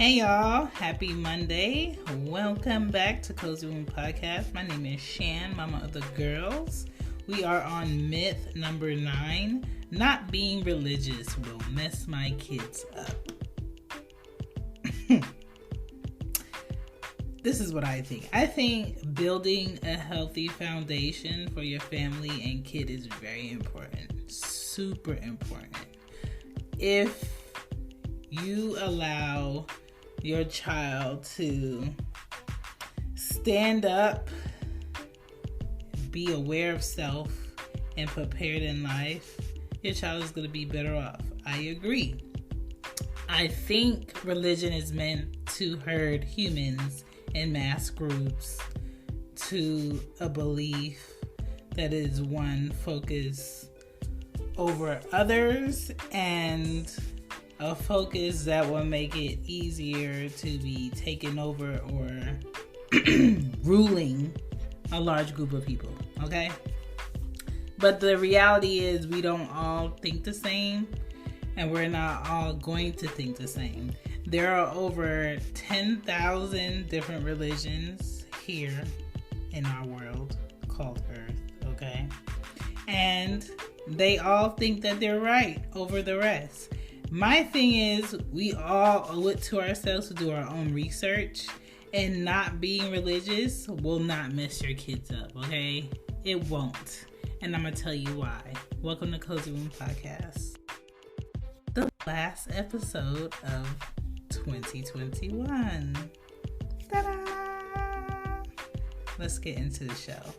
Hey y'all, happy Monday. Welcome back to Cozy Womb Podcast. My name is Shan, mama of the girls. We are on myth number 9. Not being religious will mess my kids up. This is what I think. I think building a healthy foundation for your family and kid is very important. Super important. If you allow your child to stand up, be aware of self, and prepared in life, your child is going to be better off. I agree. I think religion is meant to herd humans in mass groups to a belief that is one focus over others and a focus that will make it easier to be taken over or ruling a large group of people, okay? But the reality is we don't all think the same, and we're not all going to think the same. There are over 10,000 different religions here in our world called Earth, okay? And they all think that they're right over the rest. My thing is, we all owe it to ourselves to do our own research, and not being religious will not mess your kids up, okay? It won't. And I'm going to tell you why. Welcome to Cozy Womb Podcast. The last episode of 2021. Ta-da! Let's get into the show.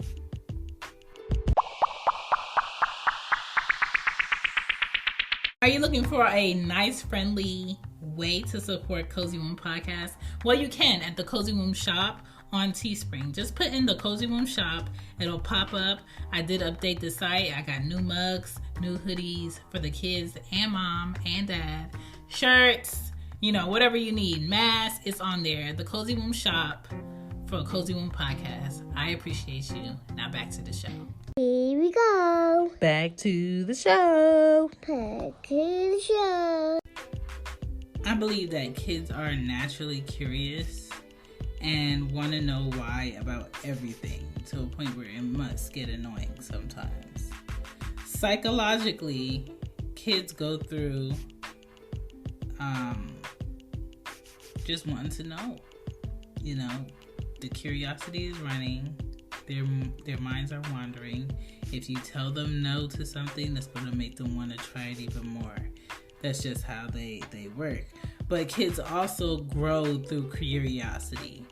Are you looking for a nice, friendly way to support Cozy Womb Podcast? Well, you can at the Cozy Womb shop on Teespring. Just put in the Cozy Womb shop. It'll pop up. I did update the site. I got new mugs, new hoodies for the kids and mom and dad. Shirts, whatever you need. Masks, it's on there. The Cozy Womb shop for Cozy Womb Podcast. I appreciate you. Now back to the show. Here we go. Back to the show. I believe that kids are naturally curious and want to know why about everything to a point where it must get annoying sometimes. Psychologically, kids go through just wanting to know. The curiosity is running. Their minds are wandering. If you tell them no to something, that's going to make them want to try it even more. That's just how they work. But kids also grow through curiosity,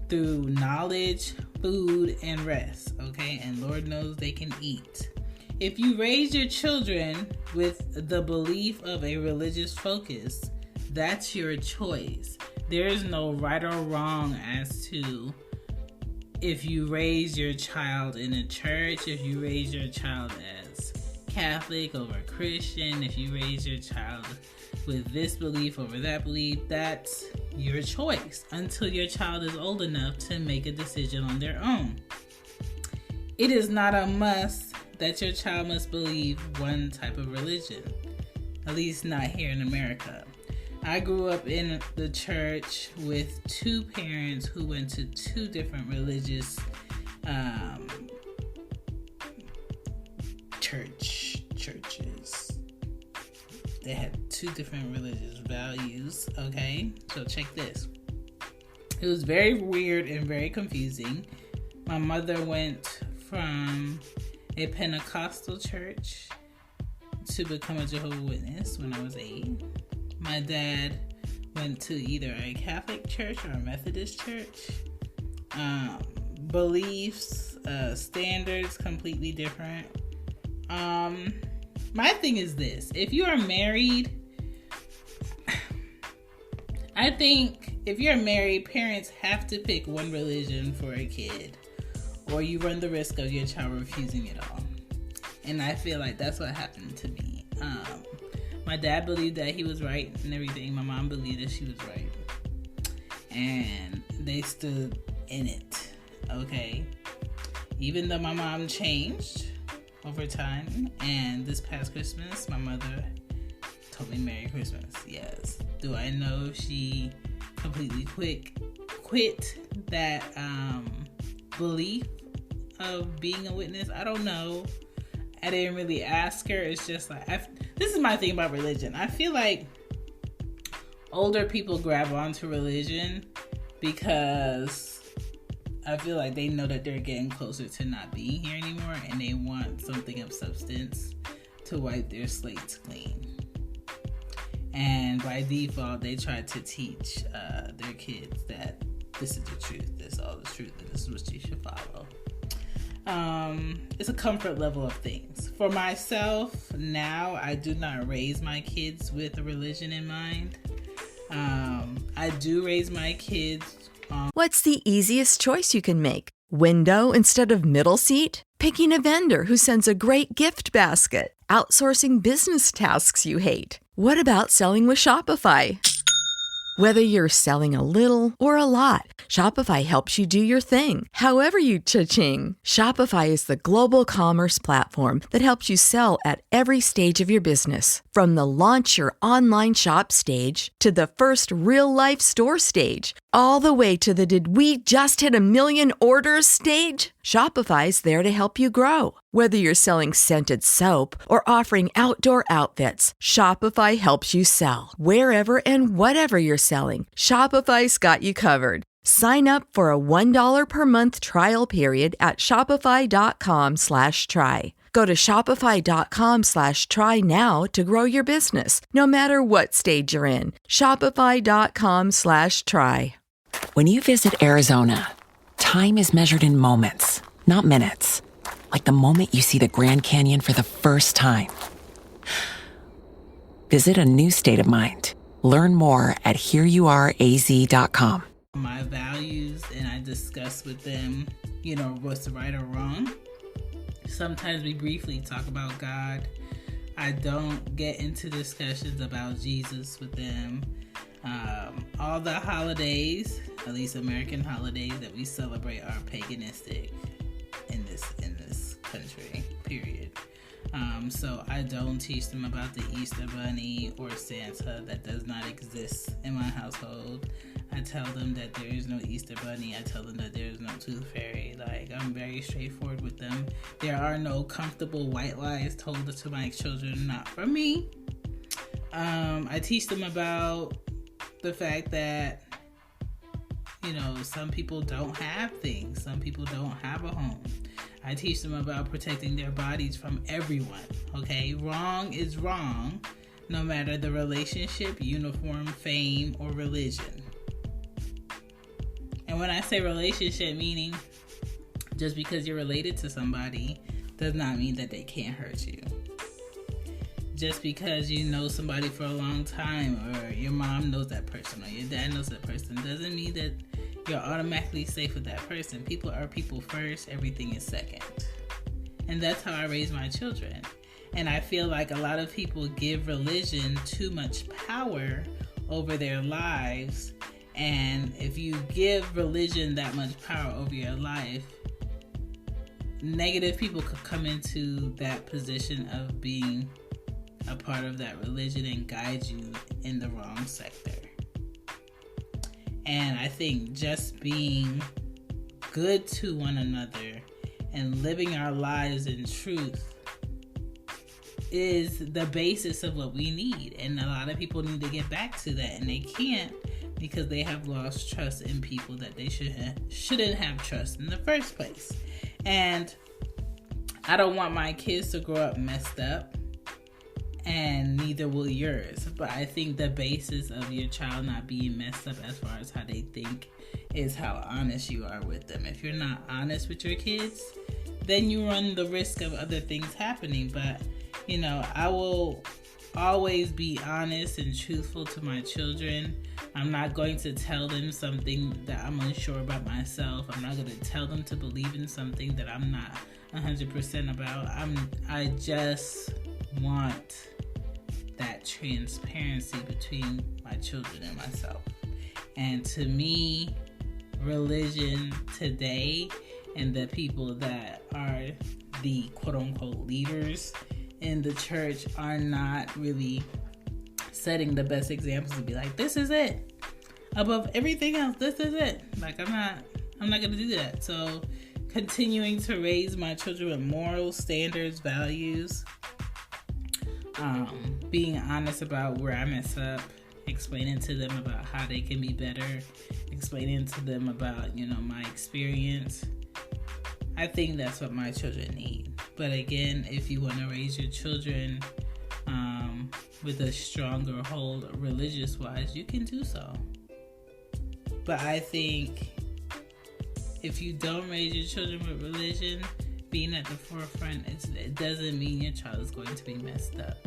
through knowledge, food, and rest, okay? And Lord knows they can eat. If you raise your children with the belief of a religious focus, that's your choice. There is no right or wrong as to if you raise your child in a church, if you raise your child as Catholic over Christian, if you raise your child with this belief over that belief, that's your choice until your child is old enough to make a decision on their own. It is not a must that your child must believe one type of religion, at least not here in America. I grew up in the church with two parents who went to two different religious churches. They had two different religious values, okay? So check this. It was very weird and very confusing. My mother went from a Pentecostal church to become a Jehovah's Witness when I was 8. My dad went to either a Catholic church or a Methodist church. Beliefs, standards, completely different. My thing is this. If you are married, I think if you're married, parents have to pick one religion for a kid, or you run the risk of your child refusing it all. And I feel like that's what happened to me. My dad believed that he was right and everything. My mom believed that she was right. And they stood in it, okay? Even though my mom changed over time, and this past Christmas, my mother told me Merry Christmas. Yes. Do I know if she completely quit that belief of being a witness. I don't know. I didn't really ask her. It's just like, this is my thing about religion. I feel like older people grab onto religion because I feel like they know that they're getting closer to not being here anymore, and they want something of substance to wipe their slates clean. And by default, they try to teach their kids that this is the truth, this is all the truth, and this is what you should follow. It's a comfort level of things. For myself, now I do not raise my kids with a religion in mind. I do raise my kids on... What's the easiest choice you can make? Window instead of middle seat? Picking a vendor who sends a great gift basket? Outsourcing business tasks you hate? What about selling with Shopify? Whether you're selling a little or a lot, Shopify helps you do your thing, however you cha-ching. Shopify is the global commerce platform that helps you sell at every stage of your business. From the launch your online shop stage to the first real-life store stage, all the way to the did we just hit 1 million orders stage. Shopify's there to help you grow. Whether you're selling scented soap or offering outdoor outfits, Shopify helps you sell. Wherever and whatever you're selling, Shopify's got you covered. Sign up for a $1 per month trial period at shopify.com/try. Go to shopify.com/try now to grow your business, no matter what stage you're in. Shopify.com/try. When you visit Arizona, time is measured in moments, not minutes. Like the moment you see the Grand Canyon for the first time. Visit a new state of mind. Learn more at hereyouareaz.com. My values, and I discuss with them, what's right or wrong. Sometimes we briefly talk about God. I don't get into discussions about Jesus with them. All the holidays, at least American holidays that we celebrate, are paganistic in this country, period. So I don't teach them about the Easter Bunny or Santa. That does not exist in my household. I tell them that there is no Easter Bunny. I tell them that there is no Tooth Fairy. Like, I'm very straightforward with them. There are no comfortable white lies told to my children, not from me. I teach them about the fact that, some people don't have things. Some people don't have a home. I teach them about protecting their bodies from everyone, okay? Wrong is wrong, no matter the relationship, uniform, fame, or religion. And when I say relationship, meaning just because you're related to somebody does not mean that they can't hurt you. Just because you know somebody for a long time, or your mom knows that person, or your dad knows that person, doesn't mean that you're automatically safe with that person. People are people first, everything is second. And that's how I raise my children. And I feel like a lot of people give religion too much power over their lives. And if you give religion that much power over your life, negative people could come into that position of being a part of that religion and guide you in the wrong sector. And I think just being good to one another and living our lives in truth is the basis of what we need. And a lot of people need to get back to that, and they can't because they have lost trust in people that they shouldn't have trust in the first place. And I don't want my kids to grow up messed up, and neither will yours. But I think the basis of your child not being messed up as far as how they think is how honest you are with them. If you're not honest with your kids, then you run the risk of other things happening. But, I will always be honest and truthful to my children. I'm not going to tell them something that I'm unsure about myself. I'm not going to tell them to believe in something that I'm not 100% about. I just want that transparency between my children and myself. And to me, religion today and the people that are the quote-unquote leaders in the church are not really setting the best examples to be like, this is it. above everything else. This is it. Like, I'm not gonna do that. So continuing to raise my children with moral standards, values, being honest about where I mess up, explaining to them about how they can be better, explaining to them about, my experience. I think that's what my children need. But again, if you want to raise your children with a stronger hold religious-wise, you can do so. But I think if you don't raise your children with religion being at the forefront, it doesn't mean your child is going to be messed up.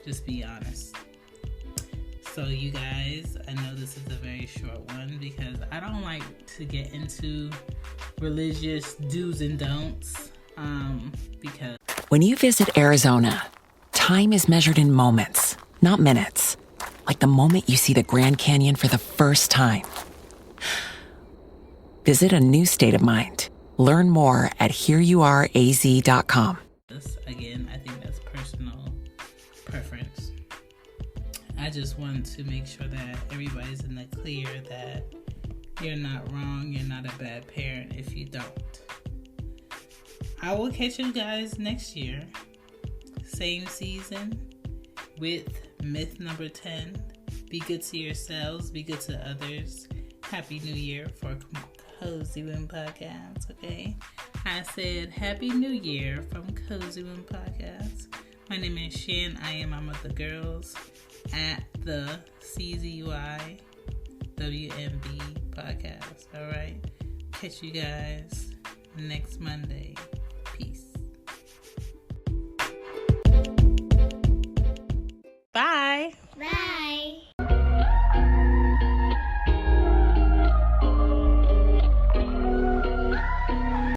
Just be honest. So you guys, I know this is a very short one because I don't like to get into religious do's and don'ts because When you visit Arizona, time is measured in moments, not minutes. Like the moment you see the Grand Canyon for the first time. Visit a new state of mind. Learn more at hereyouareaz.com. again, I think that's personal preference. I just want to make sure that everybody's in the clear that you're not wrong, you're not a bad parent if you don't. I will catch you guys next year, same season, with myth number 10. Be good to yourselves, be good to others. Happy New Year for Cozy Womb Podcast, okay? I said Happy New Year from Cozy Womb Podcast. My name is Shan. I am Mama of the Girls at the CZY WMB Podcast. All right. Catch you guys next Monday. Peace. Bye. Bye.